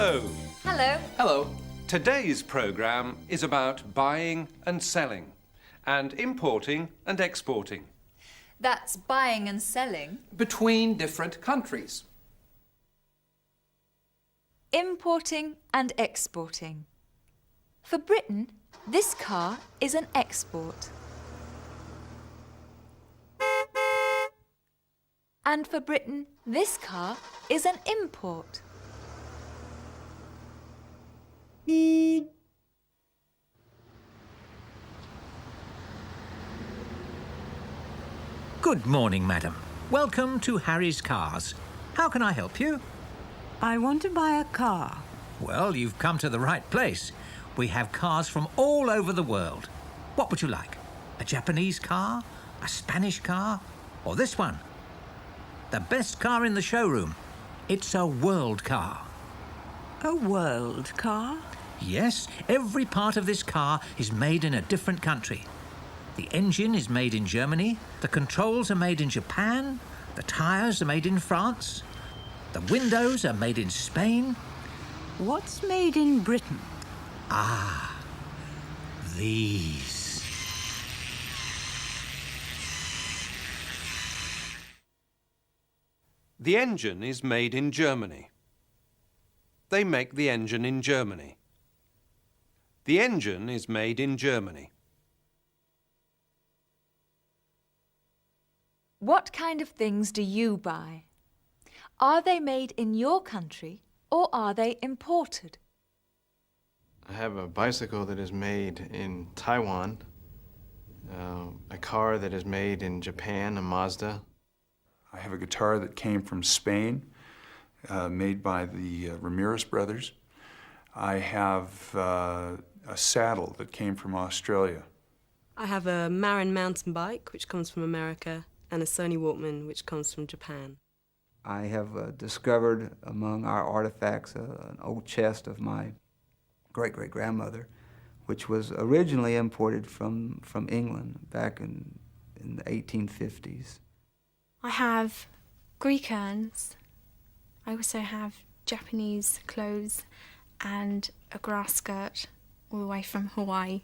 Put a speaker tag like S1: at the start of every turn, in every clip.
S1: Hello.
S2: Hello.
S3: Hello.
S1: Today's programme is about buying and selling, and importing and exporting.
S2: That's buying and selling.
S3: Between different countries.
S2: Importing and exporting. For Britain, this car is an export. And for Britain, this car is an import.
S4: Good morning, madam. Welcome to Harry's Cars. How can I help you?
S5: I want to buy a car.
S4: Well, you've come to the right place. We have cars from all over the world. What would you like? A Japanese car? A Spanish car? Or this one? The best car in the showroom. It's a world car.
S5: A world car?
S4: Yes, every part of this car is made in a different country. The engine is made in Germany, the controls are made in Japan, the tyres are made in France, the windows are made in Spain.
S5: What's made in Britain?
S4: Ah, these.
S1: The engine is made in Germany. They make the engine in Germany. The engine is made in Germany.
S2: What kind of things do you buy? Are they made in your country or are they imported?
S6: I have a bicycle that is made in Taiwan, a car that is made in Japan, a Mazda.
S7: I have a guitar that came from Spain, made by the Ramirez brothers. I have a saddle that came from Australia.
S8: I have a Marin mountain bike, which comes from America, and a Sony Walkman, which comes from Japan.
S9: I have discovered among our artifacts an old chest of my great-great-grandmother, which was originally imported from England back in the 1850s.
S10: I have Greek urns. I also have Japanese clothes and a grass skirt all the way from Hawaii.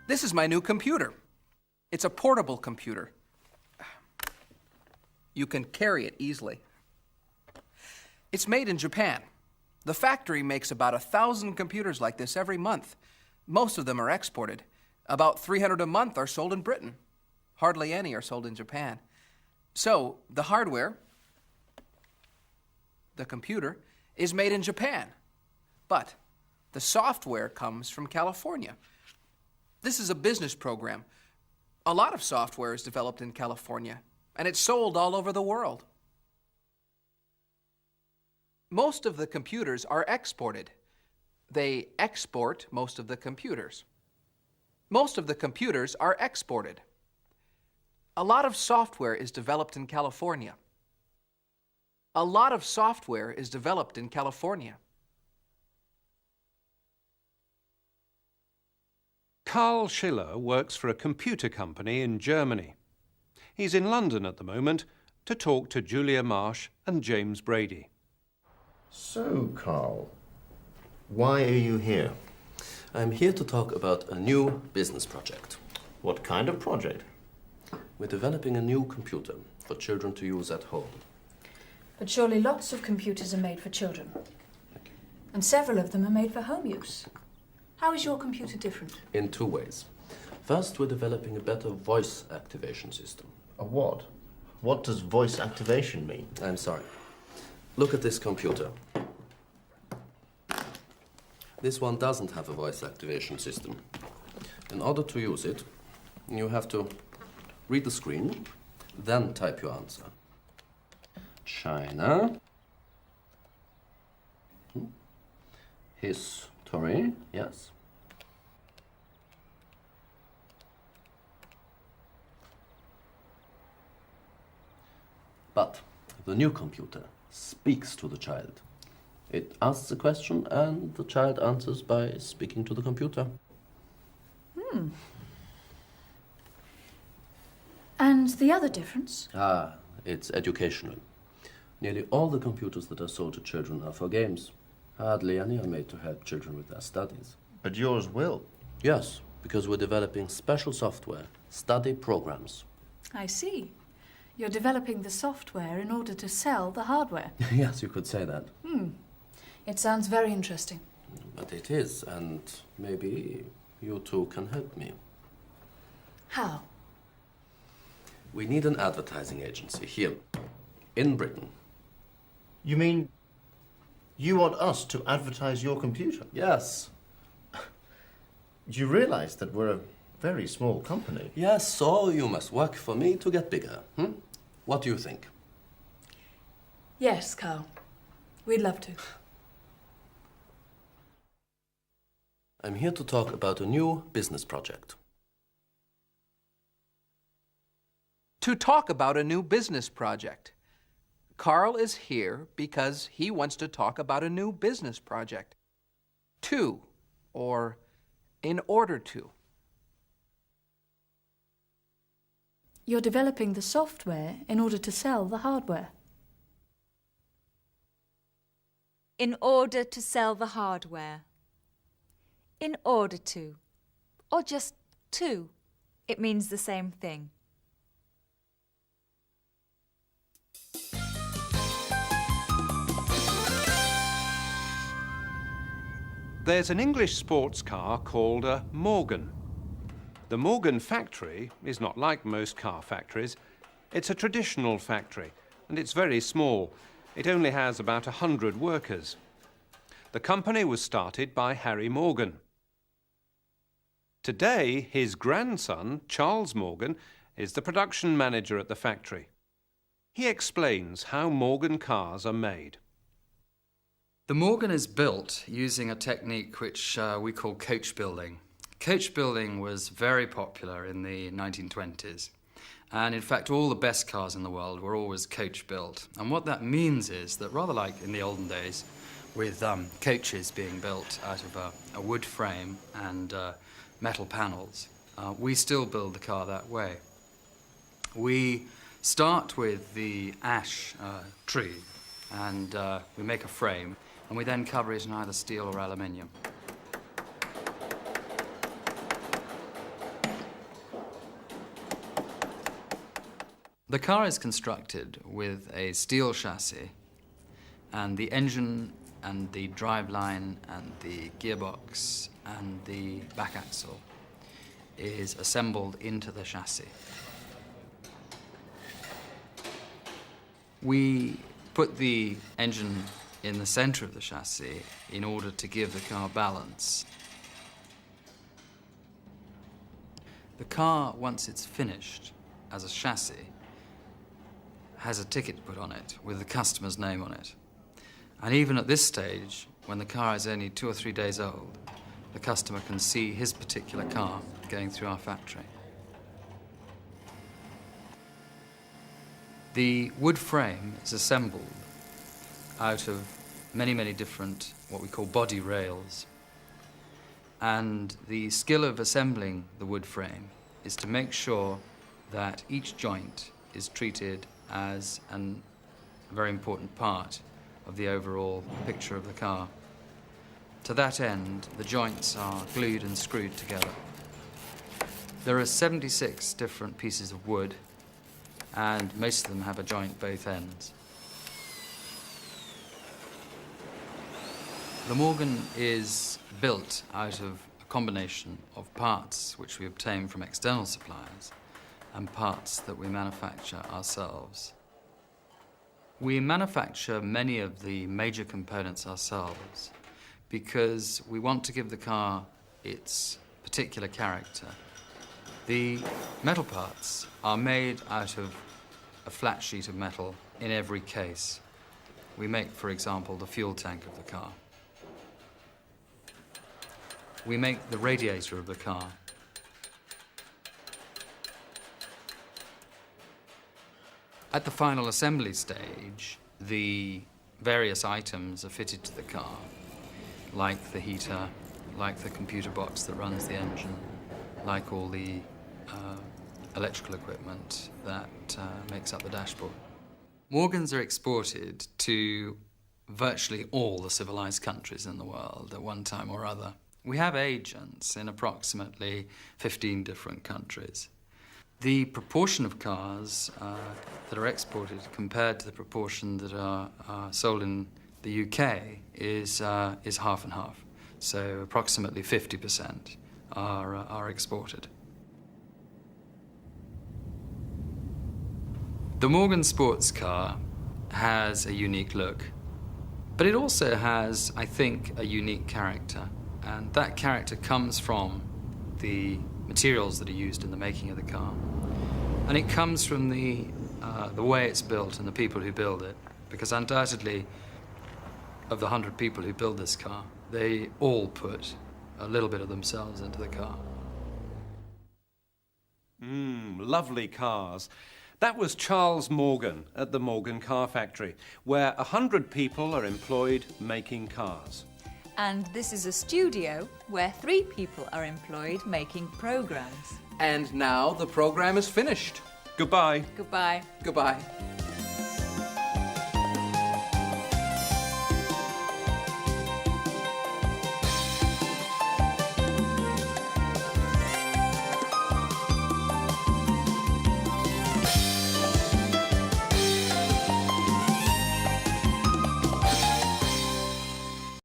S3: This is my new computer. It's a portable computer. You can carry it easily. It's made in Japan. The factory makes about 1,000 computers like this every month. Most of them are exported. About 300 a month are sold in Britain. Hardly any are sold in Japan. So, the hardware, the computer, is made in Japan. But the software comes from California. This is a business program. A lot of software is developed in California, and it's sold all over the world. Most of the computers are exported. They export most of the computers. Most of the computers are exported. A lot of software is developed in California. A lot of software is developed in California.
S1: Carl Schiller works for a computer company in Germany. He's in London at the moment to talk to Julia Marsh and James Brady.
S11: So, Carl, why are you here?
S12: I'm here to talk about a new business project.
S11: What kind of project?
S12: We're developing a new computer for children to use at home.
S13: But surely lots of computers are made for children. And several of them are made for home use. How is your computer different?
S12: In two ways. First, we're developing a better voice activation system.
S11: A what? What does voice activation mean?
S12: I'm sorry. Look at this computer. This one doesn't have a voice activation system. In order to use it, you have to read the screen, then type your answer. China. History, yes. But the new computer speaks to the child. It asks a question and the child answers by speaking to the computer.
S13: And And the other difference?
S12: It's educational. Nearly all the computers that are sold to children are for games. Hardly any are made to help children with their studies.
S11: But yours will.
S12: Yes, because we're developing special software, study programs.
S13: I see. You're developing the software in order to sell the hardware.
S12: Yes, you could say that.
S13: It sounds very interesting.
S12: But it is, and maybe you two can help me.
S13: How?
S12: We need an advertising agency here, in Britain.
S11: You mean you want us to advertise your computer?
S12: Yes.
S11: You realize that we're a very small company?
S12: Yes, so you must work for me to get bigger. What do you think?
S13: Yes, Carl. We'd love to.
S12: I'm here to talk about a new business project.
S3: To talk about a new business project. Carl is here because he wants to talk about a new business project. To, or in order to.
S13: You're developing the software in order to sell the hardware.
S2: In order to sell the hardware. In order to. Or just to. It means the same thing.
S1: There's an English sports car called a Morgan. The Morgan factory is not like most car factories. It's a traditional factory, and it's very small. It only has about 100 workers. The company was started by Harry Morgan. Today, his grandson, Charles Morgan, is the production manager at the factory. He explains how Morgan cars are made.
S14: The Morgan is built using a technique which we call coach building. Coach building was very popular in the 1920s. And in fact, all the best cars in the world were always coach built. And what that means is that rather like in the olden days, with coaches being built out of a wood frame and metal panels, we still build the car that way. We start with the ash tree and we make a frame, and we then cover it in either steel or aluminium. The car is constructed with a steel chassis, and the engine and the driveline and the gearbox and the back axle is assembled into the chassis. We put the engine in the center of the chassis in order to give the car balance. The car, once it's finished as a chassis, has a ticket put on it with the customer's name on it. And even at this stage, when the car is only 2 or 3 days old, the customer can see his particular car going through our factory. The wood frame is assembled out of many, many different, what we call body rails. And the skill of assembling the wood frame is to make sure that each joint is treated as a very important part of the overall picture of the car. To that end, the joints are glued and screwed together. There are 76 different pieces of wood, and most of them have a joint both ends. The Morgan is built out of a combination of parts which we obtain from external suppliers and parts that we manufacture ourselves. We manufacture many of the major components ourselves because we want to give the car its particular character. The metal parts are made out of a flat sheet of metal in every case. We make, for example, the fuel tank of the car. We make the radiator of the car. At the final assembly stage, the various items are fitted to the car, like the heater, like the computer box that runs the engine, like all the electrical equipment that makes up the dashboard. Morgans are exported to virtually all the civilized countries in the world at one time or other. We have agents in approximately 15 different countries. The proportion of cars that are exported compared to the proportion that are sold in the UK is half and half. So approximately 50% are exported. The Morgan sports car has a unique look, but it also has, I think, a unique character. And that character comes from the materials that are used in the making of the car. And it comes from the way it's built and the people who build it. Because undoubtedly, of the 100 people who build this car, they all put a little bit of themselves into the car.
S1: Lovely cars. That was Charles Morgan at the Morgan Car Factory, where 100 people are employed making cars.
S2: And this is a studio where 3 people are employed making programs.
S3: And now the program is finished.
S1: Goodbye.
S2: Goodbye.
S3: Goodbye.